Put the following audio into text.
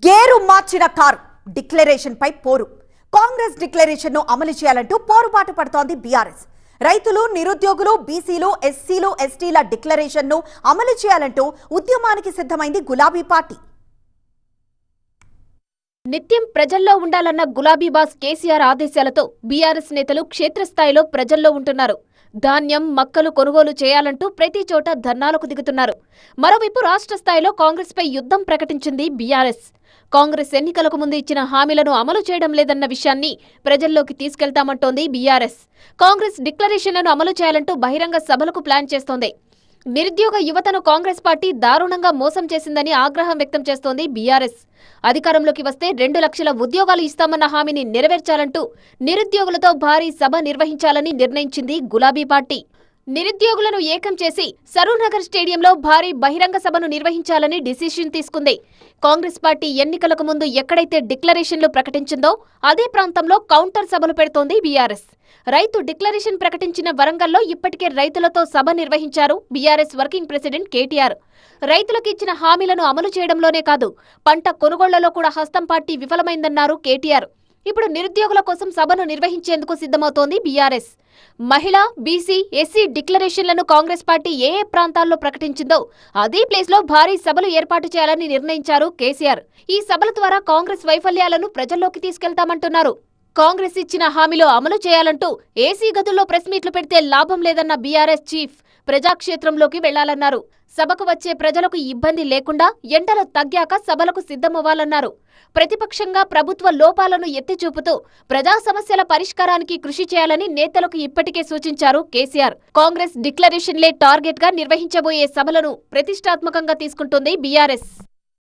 Gear మార్చిన car declaration పై పోరు. Congress declaration ను అమలు చేయాలంటూ పోరుబాటు పడుతోంది బీఆర్ఎస్. రైతులు, నిరుద్యోగులు, బీసీలు, ఎస్సీలు, ఎస్టీల డిక్లరేషన్ ను అమలు చేయాలంటూ ఉద్యమానికి సిద్ధమైంది గులాబీ పార్టీ. నిత్యం ప్రజల్లో ఉండాలన్న గులాబీ బాస్ కేసీఆర్ ఆదేశాలతో బీఆర్ఎస్ నేతలు క్షేత్రస్థాయిలో ప్రజల్లో ఉంటున్నారు. ధాన్యం, మక్కలు కొనుగోలు చేయాలంటూ ప్రతి చోట ధర్నాలకు దిగుతున్నారు. మరోవైపు రాష్ట్ర స్థాయిలో కాంగ్రెస్ పై యుద్ధం ప్రకటించింది బీఆర్ఎస్. కాంగ్రెస్ ఎన్నికలకు ముందు ఇచ్చిన హామీలను అమలు చేయడం లేదన్న విషయాన్ని ప్రజల్లోకి తీసుకెళ్తామంటోంది బీఆర్ఎస్. కాంగ్రెస్ డిక్లరేషన్లను అమలు చేయాలంటూ బహిరంగ సభలకు ప్లాన్ చేస్తోంది. నిరుద్యోగ యువతను కాంగ్రెస్ పార్టీ దారుణంగా మోసం చేసిందని ఆగ్రహం వ్యక్తం చేస్తోంది బీఆర్ఎస్. అధికారంలోకి వస్తే 2 లక్షల ఉద్యోగాలు ఇస్తామన్న హామీని నెరవేర్చాలంటూ నిరుద్యోగులతో భారీ సభ నిర్వహించాలని నిర్ణయించింది గులాబీ పార్టీ. నిరుద్యోగులను ఏకం చేసి సరూర్నగర్ స్టేడియంలో భారీ బహిరంగ సభను నిర్వహించాలని డిసిషన్ తీసుకుంది. కాంగ్రెస్ పార్టీ ఎన్నికలకు ముందు ఎక్కడైతే డిక్లరేషన్లు ప్రకటించిందో అదే ప్రాంతంలో కౌంటర్ సభలు పెడుతోంది బీఆర్ఎస్. రైతు డిక్లరేషన్ ప్రకటించిన వరంగల్లో ఇప్పటికే రైతులతో సభ నిర్వహించారు బీఆర్ఎస్ వర్కింగ్ ప్రెసిడెంట్ కేటీఆర్. రైతులకు ఇచ్చిన హామీలను అమలు చేయడంలోనే కాదు, పంట కొనుగోళ్లలో కూడా హస్తం పార్టీ విఫలమైందన్నారు కేటీఆర్. ఇప్పుడు నిరుద్యోగుల కోసం సభను నిర్వహించేందుకు సిద్ధమవుతోంది బీఆర్ఎస్. మహిళా, బీసీ, ఎస్సీ డిక్లరేషన్లను కాంగ్రెస్ పార్టీ ఏ ప్రాంతాల్లో ప్రకటించిందో అదే ప్లేస్లో భారీ సభలు ఏర్పాటు చేయాలని నిర్ణయించారు కేసీఆర్. ఈ సభల ద్వారా కాంగ్రెస్ వైఫల్యాలను ప్రజల్లోకి తీసుకెళ్తామంటున్నారు. కాంగ్రెస్ ఇచ్చిన హామీలు అమలు చేయాలంటూ ఏసీ గదుల్లో ప్రెస్ మీట్లు పెడితే లాభం లేదన్న బీఆర్ఎస్ చీఫ్ ప్రజాక్షేత్రంలోకి వెళ్లాలన్నారు. సభకు వచ్చే ప్రజలకు ఇబ్బంది లేకుండా ఎండలు తగ్గాక సభలకు సిద్ధమవ్వాలన్నారు. ప్రతిపక్షంగా ప్రభుత్వ లోపాలను ఎత్తిచూపుతూ ప్రజా సమస్యల పరిష్కారానికి కృషి చేయాలని నేతలకు ఇప్పటికే సూచించారు కేసీఆర్. కాంగ్రెస్ డిక్లరేషన్లే టార్గెట్ గా నిర్వహించబోయే సభలను ప్రతిష్టాత్మకంగా తీసుకుంటుంది బీఆర్ఎస్.